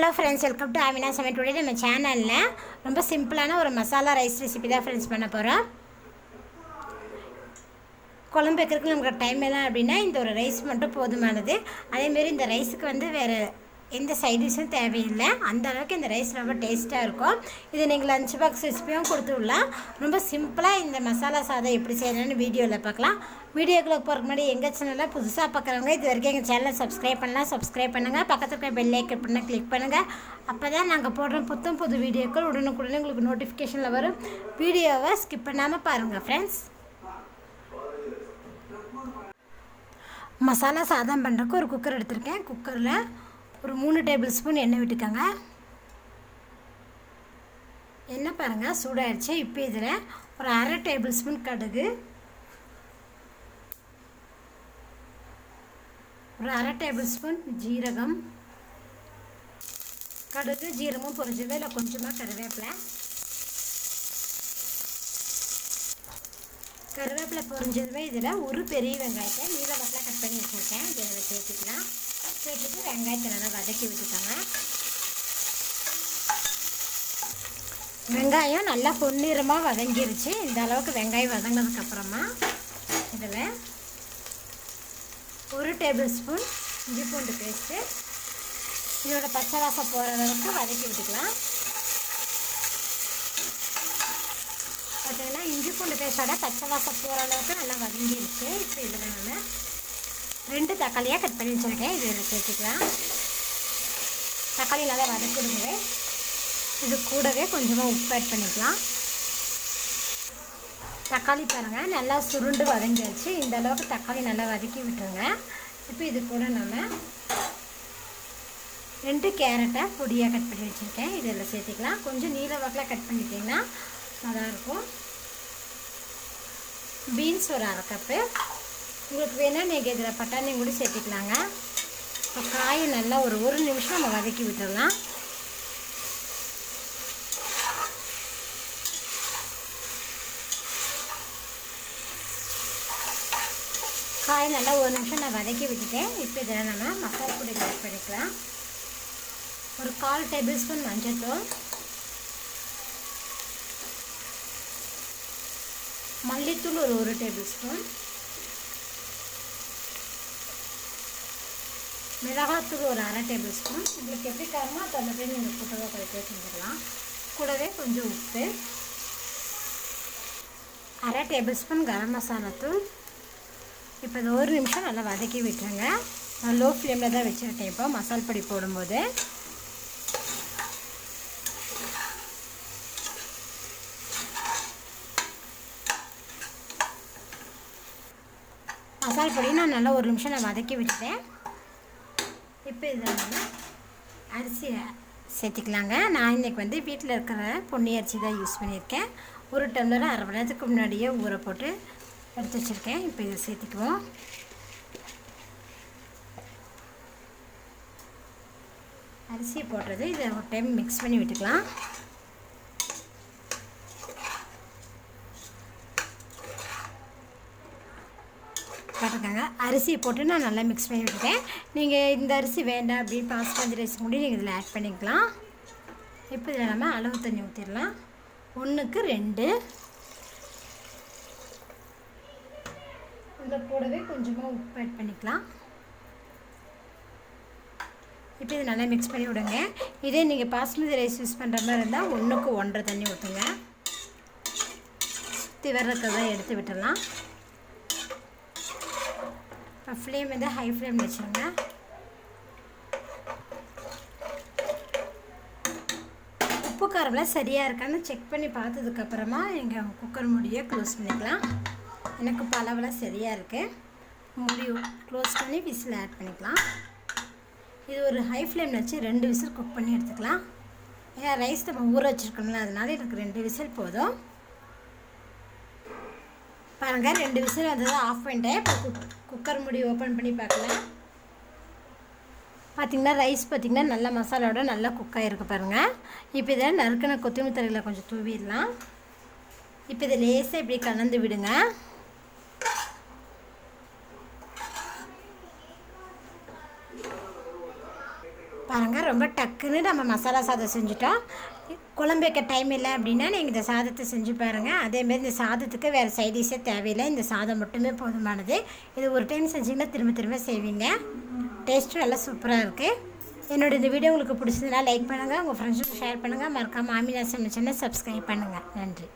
Hello friends, welcome to Amina சமையல். Today நம்ம சேனலில் ரொம்ப சிம்பிளான ஒரு மசாலா ரைஸ் ரெசிபி தான் ஃப்ரெண்ட்ஸ் பண்ண போகிறோம். குழம்பு வைக்கிறதுக்கு நமக்கு டைம் இல்லை அப்படின்னா இந்த ஒரு ரைஸ் மட்டும் போதுமானது. அதேமாரி இந்த ரைஸுக்கு வேறு எந்த சைடிஷும் தேவையில்லை. அந்த அளவுக்கு இந்த ரைஸ் ரொம்ப டேஸ்ட்டாக இருக்கும். இது நீங்கள் லஞ்ச் பாக்ஸ் ரெசிபியும் கொடுத்து விடலாம். ரொம்ப சிம்பிளாக இந்த மசாலா சாதம் எப்படி செய்யணும்னு வீடியோவில் பார்க்கலாம். வீடியோக்குள்ளே போகிறதுக்கு முன்னாடி எங்கள் சேனலில் புதுசாக பார்க்குறவங்க இது வரைக்கும் எங்கள் சேனலை சப்ஸ்கிரைப் பண்ணலாம், சப்ஸ்கிரைப் பண்ணுங்கள். பக்கத்தில் இருக்கிற பெல் ஐக்கன் பண்ண கிளிக் பண்ணுங்கள். அப்போ தான் நாங்கள் போடுற புது வீடியோக்கள் உடனுக்குடனே உங்களுக்கு நோட்டிஃபிகேஷனில் வரும். வீடியோவை ஸ்கிப் பண்ணாமல் பாருங்கள் ஃப்ரெண்ட்ஸ். மசாலா சாதம் பண்ணுறதுக்கு ஒரு குக்கர் எடுத்திருக்கேன். குக்கரில் ஒரு 3 டேபிள் ஸ்பூன் எண்ணெய் விட்டுக்கோங்க. எண்ணெய் பாருங்கள் சூடாகிடுச்சு. இப்போ இதில் ஒரு 1/2 டேபிள் ஸ்பூன் கடுகு, ஒரு 1/2 டேபிள் ஸ்பூன் ஜீரகம், கடுகு ஜீரகமும் பொரிஞ்சது. இல்லை கொஞ்சமாக கருவேப்பிலை பொரிஞ்சதுமே இதில் ஒரு பெரிய வெங்காயத்தை நீளமாக கட் பண்ணி வச்சுருக்கேன். இதில் சேர்த்துக்கலாம். சேர்த்துட்டு வெங்காயத்தை நல்லா வதக்கி விட்டுக்கோங்க. வெங்காயம் நல்லா பொன்னிறமாக வதங்கிருச்சு. இந்த அளவுக்கு வெங்காயம் வதங்கினதுக்கப்புறமா இதில் 1 டேபிள் ஸ்பூன் இஞ்சி பூண்டு பேஸ்ட்டு, இதோட பச்சை வாசம் போகிற அளவுக்கு வதக்கி விட்டுக்கலாம். பார்த்தீங்கன்னா இஞ்சி பூண்டு பேஸ்ட்டோட பச்சை வாசம் போகிற அளவுக்கு நல்லா வதங்கிருச்சு. இப்போ இதில் நம்ம 2 தக்காளியாக கட் பண்ணி வச்சுருக்கேன். இதில் சேர்த்துக்கலாம். தக்காளி நல்லா வதக்கிடுங்க. இது கூடவே கொஞ்சமாக உப்பு ஆட் பண்ணிக்கலாம். தக்காளி பாருங்கள் நல்லா சுருண்டு வதங்கிடுச்சு. இந்த அளவுக்கு தக்காளி நல்லா வதக்கி விட்டுருங்க. இப்போ இது கூட நம்ம 2 கேரட்டை பொடியாக கட் பண்ணி வச்சுருக்கேன். இதில் சேர்த்துக்கலாம். கொஞ்சம் நீல வாக்கில் கட் பண்ணிட்டிங்கன்னா நல்லாயிருக்கும். பீன்ஸ் ஒரு 1/2 கப்பு. உங்களுக்கு வேணால் நீங்கள் இதில் பட்டாணி கூட சேர்த்துக்கலாங்க. இப்போ காயை நல்லா ஒரு நிமிஷம் நம்ம வதக்கி விட்டுடலாம். காய் நல்லா 1 நிமிஷம் நான் வதக்கி விட்டுட்டேன். இப்போ இதில் நம்ம மசாலா பொடி ஆட் பண்ணிக்கலாம். ஒரு 1/4 டேபிள் ஸ்பூன் மஞ்சள்தூள், மல்லித்தூள் ஒரு 1 டேபிள் ஸ்பூன், மிளகாத்தூள் ஒரு 1/2 டேபிள் ஸ்பூன். உங்களுக்கு எப்படி காரமோ அதை போய் நீங்கள் கூட்டவோ குறைக்க செஞ்சுக்கலாம். கூடவே கொஞ்சம் உப்பு, 1/2 டேபிள் ஸ்பூன் கரம் மசாலா தூள். இப்போ இது 1 நிமிஷம் நல்லா வதக்கி விட்டுருங்க. நான் லோ ஃப்ளேமில் தான் வச்சுருக்கேன். இப்போ மசால் பொடி போடும்போது மசால் பொடி நான் நல்லா 1 நிமிஷம் நான் வதக்கி விட்டுட்டேன். இப்போ இதில் நம்ம அரிசி சேர்த்துக்கலாங்க. நான் இன்றைக்கி வீட்டில் இருக்கிற பொன்னி அரிசி தான் யூஸ் பண்ணியிருக்கேன். 1 டம்ளர் 1/2 மணி நேரத்துக்கு முன்னாடியே ஊற போட்டு எடுத்து வச்சுருக்கேன். இப்போ இதை சேர்த்துக்குவோம். அரிசி போடுறது இதை ஒரு டைம் மிக்ஸ் பண்ணி விட்டுக்கலாம். பார்த்துக்கோங்க, அரிசி போட்டு நான் நல்லா மிக்ஸ் பண்ணி விட்டுட்டேன். நீங்கள் இந்த அரிசி வேண்டாம் அப்படின்னு பாஸ்மதி ரைஸ் கூட நீங்கள் இதில் ஆட் பண்ணிக்கலாம். இப்போ இதில் நம்ம அளவு தண்ணி ஊற்றிடலாம். 1க்கு 2. இந்த கூடவே கொஞ்சமாக உப்பு ஆட் பண்ணிக்கலாம். இப்போ இது நல்லா மிக்ஸ் பண்ணி விடுங்க. இதே நீங்கள் பாஸ்மதி ரைஸ் யூஸ் பண்ணுற மாதிரி இருந்தால் 1க்கு 1.5 தண்ணி ஊற்றுங்க. சுற்றி வர்றதுதான் எடுத்து விட்டுடலாம். ஃப்ளேம் ஹை ஃப்ளேம் வச்சுருங்க. உப்பு காரம்லாம் சரியாக இருக்கான்னு செக் பண்ணி பார்த்ததுக்கப்புறமா எங்கள் குக்கர் மூடியை க்ளோஸ் பண்ணிக்கலாம். எனக்கு இப்போ அளவெல்லாம் சரியாக இருக்குது. மூடி க்ளோஸ் பண்ணி விசில் ஆட் பண்ணிக்கலாம். இது ஒரு ஹை ஃப்ளேமில் வச்சு 2 விசில் குக் பண்ணி எடுத்துக்கலாம். ஏன்னா ரைஸ் நம்ம ஊற வச்சுருக்கோம்ல, அதனால எனக்கு 2 விசில் போதும். பாருங்கள் 2 விசில் வந்தது ஆஃப் பண்ணிட்டேன். இப்போ குக்கர் மூடி ஓப்பன் பண்ணி பார்க்கலாம். பார்த்திங்கன்னா ரைஸ் பார்த்திங்கன்னா நல்ல மசாலாவோட நல்லா குக் ஆகிருக்கு பாருங்கள். இப்போ இதை நறுக்கின கொத்தமல்லி தழையில் கொஞ்சம் தூவிடலாம். இப்போ இதை லேசாக இப்படி கலந்து விடுங்க. பாருங்கள், ரொம்ப டக்குன்னு நம்ம மசாலா சாதம் செஞ்சுட்டோம். குழம்பு வைக்க டைம் இல்லை அப்படின்னா நீங்கள் இந்த சாதத்தை செஞ்சு பாருங்கள். அதேமாரி இந்த சாதத்துக்கு வேறு சைடிஷே தேவையில்லை, இந்த சாதம் மட்டுமே போதுமானது. இது ஒரு டைம் செஞ்சிங்கன்னா திரும்ப திரும்ப செய்வீங்க. டேஸ்ட்டும் நல்லா சூப்பராக இருக்குது. என்னோடய இந்த வீடியோ உங்களுக்கு பிடிச்சதுன்னா லைக் பண்ணுங்கள், உங்கள் ஃப்ரெண்ட்ஸுக்கு ஷேர் பண்ணுங்கள். மறக்காமல் ஆமினா சமைச்சேன்னா சப்ஸ்கிரைப் பண்ணுங்கள். நன்றி.